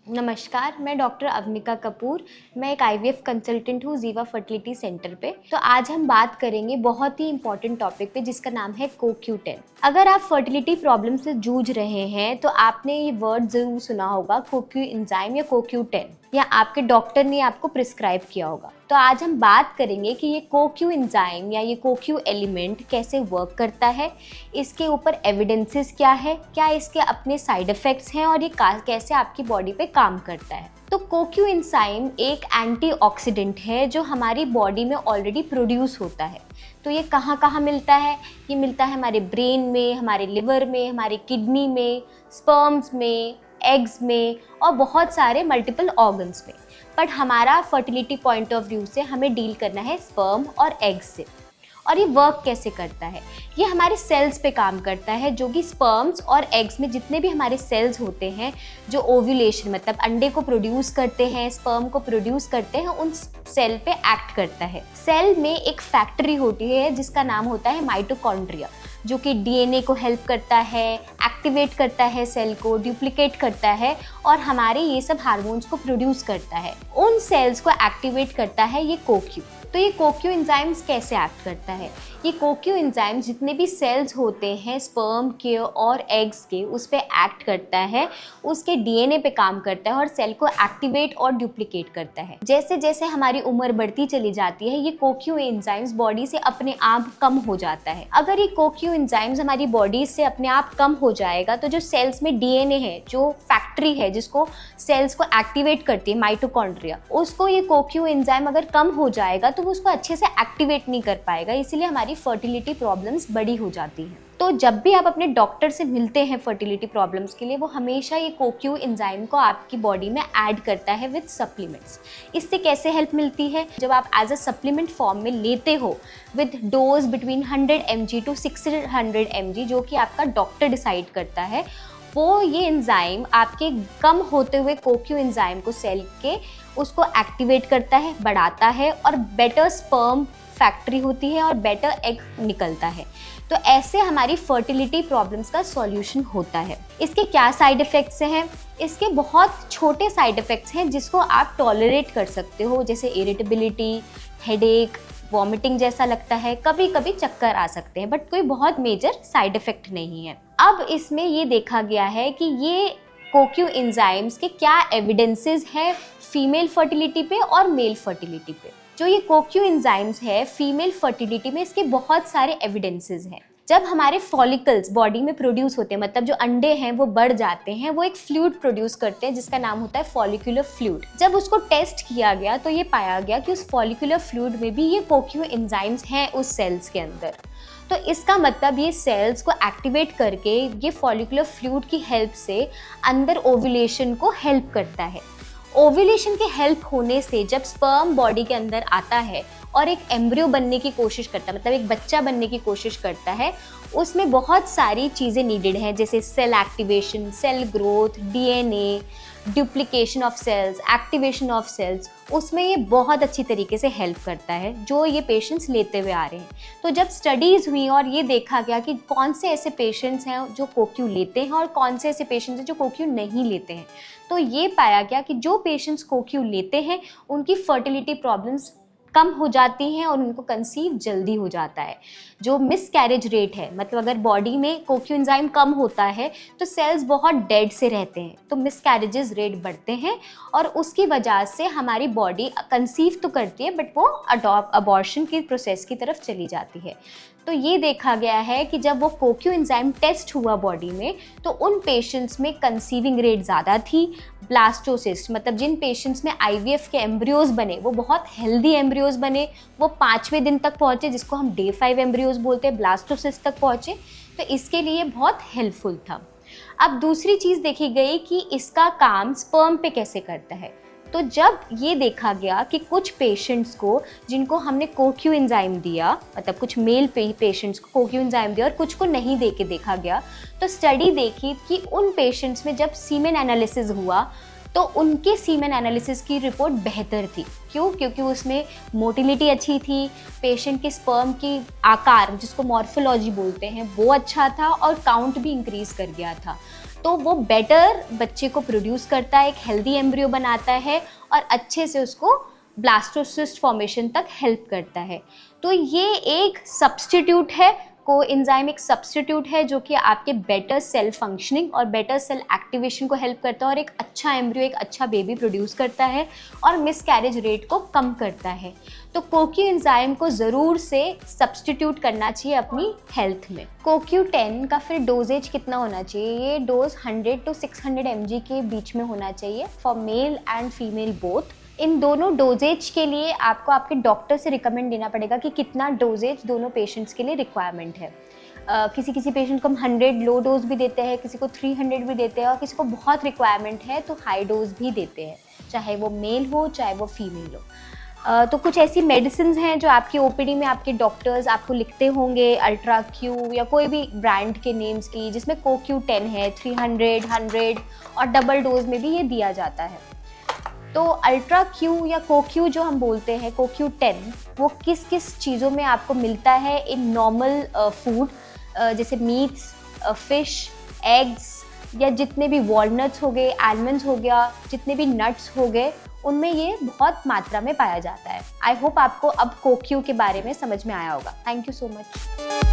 नमस्कार, मैं डॉक्टर अवनिका कपूर। मैं एक आईवीएफ कंसल्टेंट हूँ जीवा फर्टिलिटी सेंटर पे। तो आज हम बात करेंगे बहुत ही इंपॉर्टेंट टॉपिक पे जिसका नाम है CoQ10। अगर आप फर्टिलिटी प्रॉब्लम से जूझ रहे हैं तो आपने ये वर्ड ज़रूर सुना होगा, CoQ एंजाइम या CoQ10, या आपके डॉक्टर ने आपको प्रिस्क्राइब किया होगा। तो आज हम बात करेंगे कि ये CoQ एंजाइम या ये CoQ एलिमेंट कैसे वर्क करता है, इसके ऊपर एविडेंसेस क्या है, क्या इसके अपने साइड इफ़ेक्ट्स हैं और ये कैसे आपकी बॉडी पे काम करता है। तो CoQ एंजाइम एक एंटीऑक्सीडेंट है जो हमारी बॉडी में ऑलरेडी प्रोड्यूस होता है। तो ये कहाँ कहाँ मिलता है? ये मिलता है हमारे ब्रेन में, हमारे लिवर में, हमारे किडनी में, स्पर्म्स में, एग्स में और बहुत सारे मल्टीपल ऑर्गन्स में। बट हमारा फर्टिलिटी पॉइंट ऑफ व्यू से हमें डील करना है स्पर्म और एग्स से। और ये वर्क कैसे करता है? ये हमारे सेल्स पे काम करता है, जो कि स्पर्म्स और एग्स में जितने भी हमारे सेल्स होते हैं जो ओव्यूलेशन मतलब अंडे को प्रोड्यूस करते हैं, स्पर्म को प्रोड्यूस करते हैं, उन सेल पे एक्ट करता है। सेल में एक फैक्ट्री होती है जिसका नाम होता है माइटोकॉन्ड्रिया, जो कि डीएनए को हेल्प करता है, एक्टिवेट करता है सेल को, डुप्लीकेट करता है और हमारे ये सब हार्मोन्स को प्रोड्यूस करता है। उन सेल्स को एक्टिवेट करता है ये CoQ। तो ये CoQ एंजाइम्स कैसे एक्ट करता है? ये CoQ एंजाइम्स जितने भी सेल्स होते हैं स्पर्म के और एग्स के, उस पे एक्ट करता है, उसके डीएनए पे काम करता है और सेल को एक्टिवेट और डुप्लीकेट करता है। जैसे जैसे हमारी उम्र बढ़ती चली जाती है ये CoQ एंजाइम्स बॉडी से अपने आप कम हो जाता है। अगर ये CoQ एंजाइम्स हमारी बॉडी से अपने आप कम हो जाएगा तो जो सेल्स में डीएनए है, जो फैक्ट्री है जिसको सेल्स को एक्टिवेट करती है माइटोकॉन्ड्रिया, उसको ये CoQ एंजाइम अगर कम हो जाएगा तो वो उसको अच्छे से एक्टिवेट नहीं कर पाएगा, इसीलिए हमारी फर्टिलिटी प्रॉब्लम्स बड़ी हो जाती हैं। तो जब भी आप अपने डॉक्टर से मिलते हैं फर्टिलिटी प्रॉब्लम्स के लिए, वो हमेशा ये CoQ एंजाइम को आपकी बॉडी में ऐड करता है विद सप्लीमेंट्स। इससे कैसे हेल्प मिलती है? जब आप एज अ सप्लीमेंट फॉर्म में लेते हो with dose between 100 mg to 600 mg, जो कि आपका डॉक्टर डिसाइड करता है, वो ये एंजाइम आपके कम होते हुए CoQ एंजाइम को सेल के उसको एक्टिवेट करता है, बढ़ाता है और बेटर स्पर्म फैक्ट्री होती है और बेटर एग निकलता है। तो ऐसे हमारी फर्टिलिटी प्रॉब्लम्स का सॉल्यूशन होता है। इसके क्या साइड इफ़ेक्ट्स हैं? इसके बहुत छोटे साइड इफ़ेक्ट्स हैं जिसको आप टॉलरेट कर सकते हो, जैसे इरिटेबिलिटी, हेडेक, वॉमिटिंग जैसा लगता है, कभी कभी चक्कर आ सकते हैं, बट कोई बहुत मेजर साइड इफ़ेक्ट नहीं है। अब इसमें ये देखा गया है कि ये CoQ एंजाइम्स के क्या एविडेंसेस हैं फीमेल फर्टिलिटी पे और मेल फर्टिलिटी पे। जो ये CoQ एंजाइम्स है फीमेल फर्टिलिटी में, इसके बहुत सारे एविडेंसेस हैं। जब हमारे फॉलिकल्स बॉडी में प्रोड्यूस होते हैं, मतलब जो अंडे हैं वो बढ़ जाते हैं, वो एक फ्लूइड प्रोड्यूस करते हैं जिसका नाम होता है फॉलिकुलर फ्लूइड। जब उसको टेस्ट किया गया तो ये पाया गया कि उस फॉलिकुलर फ्लूइड में भी ये CoQ एंजाइम्स हैं उस सेल्स के अंदर। तो इसका मतलब ये सेल्स को एक्टिवेट करके ये फॉलिकुलर फ्लूइड की हेल्प से अंदर ओव्यूलेशन को हेल्प करता है। ओव्यूलेशन के हेल्प होने से जब स्पर्म बॉडी के अंदर आता है और एक एम्ब्रियो बनने की कोशिश करता है, मतलब एक बच्चा बनने की कोशिश करता है, उसमें बहुत सारी चीज़ें नीडेड हैं, जैसे cell activation, cell growth, DNA, duplication of cells, activation of cells, उसमें ये बहुत अच्छी तरीके से हेल्प करता है जो ये पेशेंट्स लेते हुए आ रहे हैं। तो जब स्टडीज़ हुई और ये देखा गया कि कौन से ऐसे पेशेंट्स हैं जो CoQ लेते हैं और कौन से ऐसे पेशेंट्स हैं जो CoQ नहीं लेते हैं, तो ये पाया गया कि जो पेशेंट्स CoQ लेते हैं उनकी फर्टिलिटी प्रॉब्लम्स कम हो जाती हैं और उनको कंसीव जल्दी हो जाता है। जो मिसकैरेज रेट है, मतलब अगर बॉडी में CoQ एंजाइम कम होता है तो सेल्स बहुत डेड से रहते हैं, तो मिसकैरेजेस रेट बढ़ते हैं और उसकी वजह से हमारी बॉडी कंसीव तो करती है बट वो अबॉर्शन की प्रोसेस की तरफ चली जाती है। तो ये देखा गया है कि जब वो CoQ एंजाइम टेस्ट हुआ बॉडी में तो उन पेशेंट्स में कंसीविंग रेट ज़्यादा थी। ब्लास्टोसिस्ट, मतलब जिन पेशेंट्स में IVF के एम्ब्रियोज बने वो बहुत हेल्दी एम्ब्रियोज बने, वो 5वें दिन तक पहुँचे, जिसको हम डे 5 एम्ब्रियोज बोलते हैं, ब्लास्टोसिस्ट तक पहुँचे। तो इसके लिए बहुत हेल्पफुल था। अब दूसरी चीज़ देखी गई कि इसका काम स्पर्म पे कैसे करता है। तो जब ये देखा गया कि कुछ पेशेंट्स को जिनको हमने CoQ एंजाइम दिया, मतलब कुछ मेल पेशेंट्स को CoQ एंजाइम दिया और कुछ को नहीं दे के देखा गया, तो स्टडी देखी कि उन पेशेंट्स में जब सीमेन एनालिसिस हुआ तो उनके सीमेन एनालिसिस की रिपोर्ट बेहतर थी। क्यों? क्योंकि उसमें मोटिलिटी अच्छी थी, पेशेंट के स्पर्म की आकार जिसको मॉर्फोलॉजी बोलते हैं वो अच्छा था और काउंट भी इंक्रीज़ कर गया था। तो वो बेटर बच्चे को प्रोड्यूस करता है, एक हेल्दी एम्ब्रियो बनाता है और अच्छे से उसको ब्लास्टोसिस्ट फॉर्मेशन तक हेल्प करता है। तो ये एक सब्स्टिट्यूट है, कोएंजाइम एक सब्स्टिट्यूट है जो कि आपके बेटर सेल फंक्शनिंग और बेटर सेल एक्टिवेशन को हेल्प करता है और एक अच्छा एम्ब्रियो, एक अच्छा बेबी प्रोड्यूस करता है और मिसकैरेज रेट को कम करता है। तो कोक्यूएंजाइम को ज़रूर से सब्स्टिट्यूट करना चाहिए अपनी हेल्थ में। CoQ10 का फिर डोजेज कितना होना चाहिए? ये डोज 100 to 600 mg के बीच में होना चाहिए for male and female both. इन दोनों डोजेज के लिए आपको आपके डॉक्टर से रिकमेंड लेना पड़ेगा कि कितना डोजेज दोनों पेशेंट्स के लिए रिक्वायरमेंट है। किसी पेशेंट को हम 100 लो डोज भी देते हैं, किसी को 300 भी देते हैं और किसी को बहुत रिक्वायरमेंट है तो हाई डोज भी देते हैं, चाहे वो मेल हो चाहे वो फीमेल हो। तो कुछ ऐसी मेडिसिन हैं जो आपकी ओपीडी में आपके डॉक्टर्स आपको लिखते होंगे, अल्ट्रा क्यू या कोई भी ब्रांड के नेम्स की, जिसमें CoQ10 है, 300, 100 और डबल डोज में भी ये दिया जाता है। तो अल्ट्रा क्यू या CoQ जो हम बोलते हैं, CoQ10, वो किस किस चीज़ों में आपको मिलता है इन नॉर्मल फूड, जैसे मीट्स, फिश, एग्स या जितने भी वॉलनट्स हो गए, आलमंड्स हो गया, जितने भी नट्स हो गए, उनमें ये बहुत मात्रा में पाया जाता है। आई होप आपको अब CoQ के बारे में समझ में आया होगा। Thank you so much.